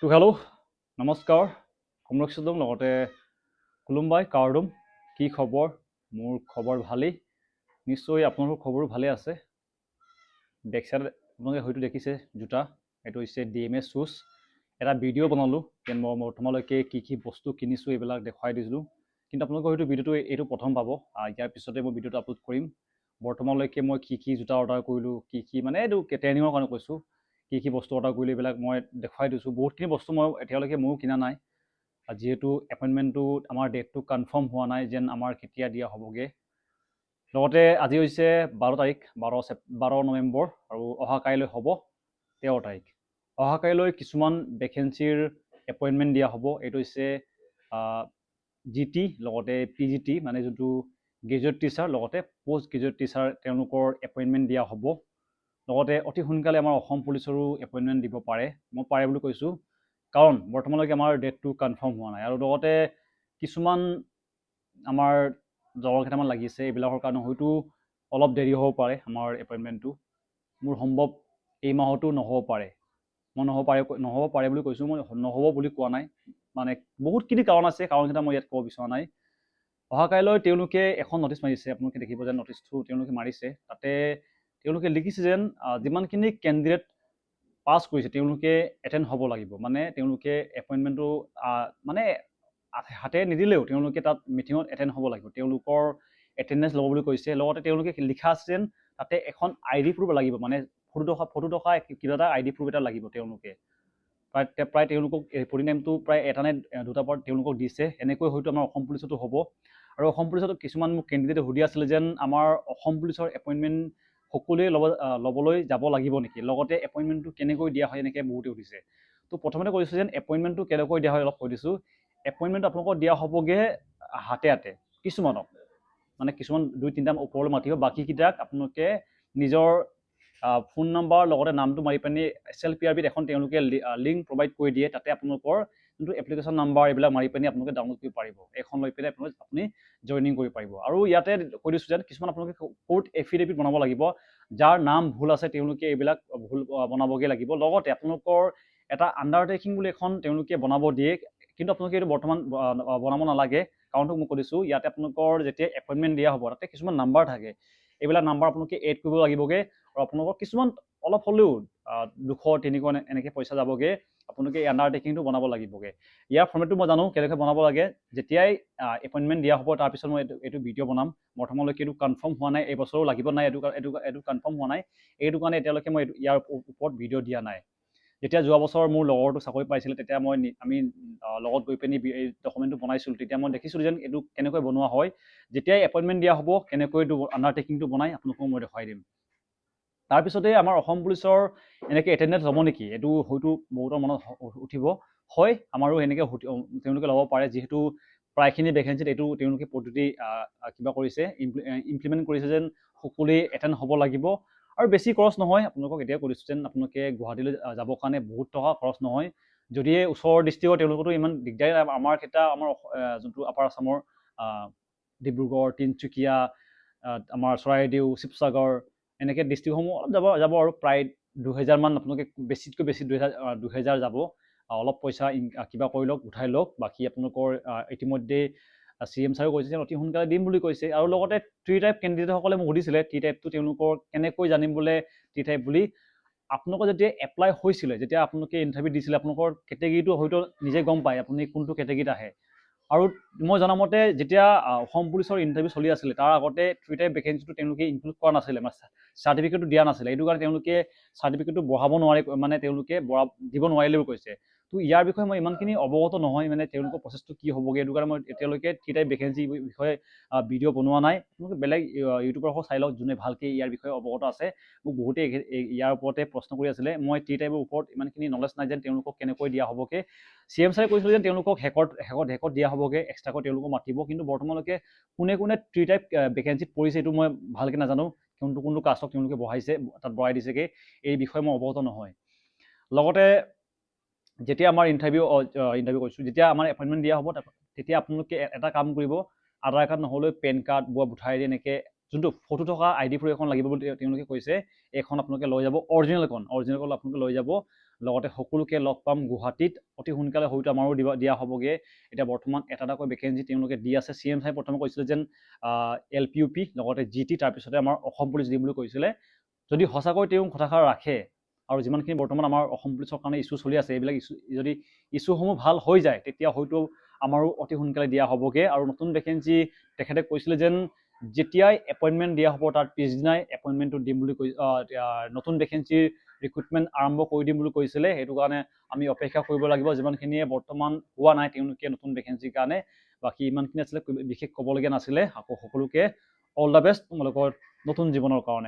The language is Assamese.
তো হেল্ল' নমস্কাৰ কমৰকচুদম লগতে কুলুমবাই কাৰ্ডুম কি খবৰ মোৰ খবৰ ভালেই নিশ্চয় আপোনালোকৰ খবৰো ভালে আছে বেকসাইড আপোনালোকে হয়তো দেখিছে জোতা এইটো হৈছে DMS শ্বুজ এটা ভিডিঅ' বনালোঁ যে মই বৰ্তমানলৈকে কি বস্তু কিনিছোঁ এইবিলাক দেখুৱাই দিছিলোঁ কিন্তু আপোনালোকে হয়তো ভিডিঅ'টো এইটো প্ৰথম পাব ইয়াৰ পিছতে মই ভিডিঅ'টো আপলোড কৰিম বৰ্তমানলৈকে মই কি জোতা অৰ্ডাৰ কৰিলোঁ কি মানে এইটো ট্ৰেইনিঙৰ কাৰণে কৈছোঁ কি বস্তু অৰ্ডাৰ কৰিলোঁ এইবিলাক মই দেখুৱাই দিছোঁ বহুতখিনি বস্তু মই এতিয়ালৈকে ময়ো কিনা নাই যেহেতু এপইণ্টমেণ্টটো আমাৰ ডেটটো কনফাৰ্ম হোৱা নাই যেন আমাৰ কেতিয়া দিয়া হ'বগৈ লগতে আজি হৈছে 12 তাৰিখ 12 নৱেম্বৰ আৰু অহা কাইলৈ হ'ব 13 তাৰিখ অহা কাইলৈ কিছুমান ভেকেঞ্চিৰ এপইণ্টমেণ্ট দিয়া হ'ব এইটো হৈছে GT লগতে PGT মানে যোনটো গ্ৰেজুৱেট টিচাৰ লগতে পষ্ট গ্ৰেজুৱেট টিচাৰ তেওঁলোকৰ এপইণ্টমেণ্ট দিয়া হ'ব লগতে অতি সোনকালে আমাৰ অসম পুলিচৰো এপইণ্টমেণ্ট দিব পাৰে মই পাৰে বুলি কৈছোঁ কাৰণ বৰ্তমানলৈকে আমাৰ ডেটটো কনফাৰ্ম হোৱা নাই আৰু লগতে কিছুমান আমাৰ জব কেইটামান লাগিছে এইবিলাকৰ কাৰণে হয়তো অলপ দেৰি হ'ব পাৰে আমাৰ এপইণ্টমেণ্টটো মোৰ সম্ভৱ এই মাহতো নহ'ব পাৰে মই নহ'ব পাৰে বুলি কৈছোঁ মই নহ'ব বুলি কোৱা নাই মানে বহুতখিনি কাৰণ আছে কাৰণকেইটা মই ইয়াত ক'ব বিচৰা নাই অহা কাইলৈ তেওঁলোকে এখন নটিচ মাৰিছে আপোনালোকে দেখিব যে নটিচটো তেওঁলোকে মাৰিছে তাতে তেওঁলোকে লিখিছে যেন যিমানখিনি কেণ্ডিডেট পাছ কৰিছে তেওঁলোকে এটেণ্ড হ'ব লাগিব মানে তেওঁলোকে এপইণ্টমেণ্টটো মানে হাতে নিদিলেও তেওঁলোকে তাত মিটিঙত এটেণ্ড হ'ব লাগিব তেওঁলোকৰ এটেণ্ডেঞ্চ ল'ব বুলি কৈছে লগতে তেওঁলোকে লিখা আছে যেন তাতে এখন ID প্ৰুফ লাগিব মানে ফটো থকা কিবা এটা ID প্ৰুফ এটা লাগিব তেওঁলোকে প্ৰায় তেওঁলোকক ৰিপৰ্টিং টাইমটো প্ৰায় এটা নে দুটা পাৰ্ট তেওঁলোকক দিছে এনেকৈ হয়তো আমাৰ অসম পুলিচতো হ'ব আৰু অসম পুলিচত কিছুমান মোক কেণ্ডিডেটে সুধি আছিলে যেন আমাৰ অসম পুলিচৰ এপইণ্টমেণ্ট সকলোৱে ল'বলৈ যাব লাগিব নেকি লগতে এপইণ্টমেণ্টটো কেনেকৈ দিয়া হয় এনেকৈ বহুতে সুধিছে তো প্ৰথমতে কৈছোঁ যেন এপইণ্টমেণ্টটো কেনেকৈ দিয়া হয় অলপ কৈ দিছোঁ এপইণ্টমেণ্টটো আপোনালোকক দিয়া হ'বগৈ হাতে কিছুমানক মানে কিছুমান 2-3টা ওপৰলৈ মাতিব বাকীকেইটাক আপোনালোকে নিজৰ ফোন নম্বৰ লগতে নামটো মাৰি পিনি SLPRBত এখন তেওঁলোকে লিংক প্ৰভাইড কৰি দিয়ে তাতে আপোনালোকৰ যোনটো এপ্লিকেশ্যন নাম্বাৰ এইবিলাক মাৰি পিনি আপোনালোকে ডাউনলোড কৰিব পাৰিব এখন লৈ পিনে আপুনি জইনিং কৰিব পাৰিব আৰু ইয়াতে কৈ দিছোঁ যেন কিছুমান আপোনালোকে কোৰ্ট এফিডেভিট বনাব লাগিব যাৰ নাম ভুল আছে তেওঁলোকে এইবিলাক ভুল বনাবগৈ লাগিব লগতে আপোনালোকৰ এটা আণ্ডাৰটেকিং বুলি এখন তেওঁলোকে বনাব দিয়ে কিন্তু আপোনালোকে এইটো বৰ্তমান বনাব নালাগে কাৰণটো মই কৈ দিছোঁ ইয়াতে আপোনালোকৰ যেতিয়া এপইণ্টমেণ্ট দিয়া হ'ব তাতে কিছুমান নাম্বাৰ থাকে এইবিলাক নাম্বাৰ আপোনালোকে এড কৰিব লাগিবগৈ আৰু আপোনালোকৰ কিছুমান অলপ হ'লেও 200-300 এনেকৈ পইচা যাবগৈ আপোনালোকে এই আণ্ডাৰটেকিংটো বনাব লাগিবগৈ ইয়াৰ ফৰ্মেটটো মই জানো কেনেকৈ বনাব লাগে যেতিয়াই এপইণ্টমেণ্ট দিয়া হ'ব তাৰপিছত মই এইটো ভিডিঅ' বনাম বৰ্তমানলৈকে এইটো কনফাৰ্ম হোৱা নাই এই বছৰো লাগিব নাই এইটো কনফাৰ্ম হোৱা নাই এইটো কাৰণে এতিয়ালৈকে মই ইয়াৰ ওপৰত ভিডিঅ' দিয়া নাই যেতিয়া যোৱা বছৰ মোৰ লগৰটো চাকৰি পাইছিলে তেতিয়া আমি লগত গৈ পিনি এই ডকুমেণ্টটো বনাইছিলোঁ তেতিয়া মই দেখিছিলোঁ যেন এইটো কেনেকৈ বনোৱা হয় যেতিয়াই এপইণ্টমেণ্ট দিয়া হ'ব কেনেকৈ এইটো আণ্ডাৰটেকিংটো বনাই আপোনালোকক মই দেখুৱাই দিম তাৰপিছতে আমাৰ অসম পুলিচৰ এনেকৈ এটেণ্ডেঞ্চ হ'ব নেকি এইটো হয়তো বহুতৰ মনত উঠিব হয় আমাৰো এনেকৈ তেওঁলোকে ল'ব পাৰে যিহেতু প্ৰায়খিনি ভেকেঞ্চিত এইটো তেওঁলোকে পদ্ধতি কিবা কৰিছে ইমপ্লিমেণ্ট কৰিছে যেন সকলোৱে এটেণ্ড হ'ব লাগিব আৰু বেছি খৰচ নহয় আপোনালোকক এতিয়া কৰিছোঁ যেন আপোনালোকে গুৱাহাটীলৈ যাবৰ কাৰণে বহুত টকা খৰচ নহয় যদিহে ওচৰৰ ডিষ্ট্ৰিক্টৰ তেওঁলোকতো ইমান দিগদাৰী নাই আমাৰ যোনটো আপাৰ আছামৰ ডিব্ৰুগড় তিনিচুকীয়া আমাৰ চৰাইদেউ শিৱসাগৰ এনেকৈ ডিষ্ট্ৰিক্টসমূহ অলপ যাব আৰু প্ৰায় 2000 মান আপোনালোকে বেছিতকৈ বেছি 2000 যাব অলপ পইচা কিবা কৰি লওক উঠাই লওক বাকী আপোনালোকৰ ইতিমধ্যে CM ছাৰেও কৈছে যে অতি সোনকালে দিম বুলি কৈছে আৰু লগতে T টাইপ কেণ্ডিডেটসকলে মোক সুধিছিলে T টাইপটো তেওঁলোকৰ কেনেকৈ জানিম বোলে T টাইপ বুলি আপোনালোকৰ যেতিয়া এপ্লাই হৈছিলে যেতিয়া আপোনালোকে ইণ্টাৰভিউ দিছিলে আপোনালোকৰ কেটেগৰীটো হয়তো নিজে গম পায় আপুনি কোনটো কেটেগৰীত আহে আৰু মই জনামতে যেতিয়া অসম পুলিচৰ ইণ্টাৰভিউ চলি আছিলে তাৰ আগতে T টাইপ ভেকেঞ্চিটো তেওঁলোকে ইনক্লুড কৰা নাছিলে চাৰ্টিফিকেটটো দিয়া নাছিলে এইটো কাৰণে তেওঁলোকে চাৰ্টিফিকেটটো বঢ়াব নোৱাৰে মানে তেওঁলোকে দিব নোৱাৰিলে বুলি কৈছে তো ইয়াৰ বিষয়ে মই ইমানখিনি অৱগত নহয় মানে তেওঁলোকৰ প্ৰচেছটো কি হ'বগৈ এইটো কাৰণে মই এতিয়ালৈকে T টাইপ ভেকেঞ্চি বিষয়ে ভিডিঅ' বনোৱা নাই আপোনালোকে বেলেগ ইউটিউবৰ চাই লওক যোনে ভালকৈ ইয়াৰ বিষয়ে অৱগত আছে মোক বহুতে ইয়াৰ ওপৰতে প্ৰশ্ন কৰি আছিলে মই T টাইপৰ ওপৰত ইমানখিনি নলেজ নাই যেন তেওঁলোকক কেনেকৈ দিয়া হ'বগৈ CM ছাৰে কৈছিলে যেন তেওঁলোকক হেকত দিয়া হ'বগৈ এক্সট্ৰাকৈ তেওঁলোকক মাতিব কিন্তু বৰ্তমানলৈকে কোনে T টাইপ ভেকেঞ্চিত পৰিছে এইটো মই ভালকৈ নাজানো কোনটো কাষ্টক তেওঁলোকে তাত বঢ়াই দিছেগৈ এই বিষয়ে মই অৱগত নহয় লগতে যেতিয়া আমাৰ ইণ্টাৰভিউ কৈছোঁ যেতিয়া আমাৰ এপইণ্টমেণ্ট দিয়া হ'ব তেতিয়া আপোনালোকে এটা কাম কৰিব আধাৰ কাৰ্ড নহ'লেও পেন কাৰ্ড ভোটাৰ ID এনেকৈ যোনটো ফটো থকা ID প্ৰুফ এখন লাগিব বুলি তেওঁলোকে কৈছে এইখন আপোনালোকে লৈ যাব অৰিজিনেলখন আপোনালোকে লৈ যাব লগতে সকলোকে লগ পাম গুৱাহাটীত অতি সোনকালে হয়তো আমাৰো দিয়া হ'বগৈ এতিয়া বৰ্তমান এটাকৈ ভেকেঞ্চি তেওঁলোকে দি আছে CM ছাৰে প্ৰথমে কৈছিলে যেন LPUP লগতে GT তাৰপিছতে আমাৰ অসম পুলিচ দিম বুলি কৈছিলে যদি সঁচাকৈ তেওঁ কথাষাৰ ৰাখে আৰু যিমানখিনি বৰ্তমান আমাৰ অসম পুলিচৰ কাৰণে ইছ্যু চলি আছে এইবিলাক যদি ইছ্যুসমূহ ভাল হৈ যায় তেতিয়া হয়তো আমাৰো অতি সোনকালে দিয়া হ'বগৈ আৰু নতুন ভেকেঞ্চি তেখেতে কৈছিলে যেন যেতিয়াই এপইণ্টমেণ্ট দিয়া হ'ব তাৰ পিছদিনাই এপইণ্টমেণ্টটো দিম বুলি নতুন ভেকেঞ্চিৰ ৰিক্ৰুটমেণ্ট আৰম্ভ কৰি দিম বুলি কৈছিলে সেইটো কাৰণে আমি অপেক্ষা কৰিব লাগিব যিমানখিনিয়ে বৰ্তমান হোৱা নাই তেওঁলোকে নতুন ভেকেঞ্চিৰ কাৰণে বাকী ইমানখিনি আছিলে বিশেষ ক'বলগীয়া নাছিলে আকৌ সকলোকে অল দ্য বেষ্ট তোমালোকৰ নতুন জীৱনৰ কাৰণে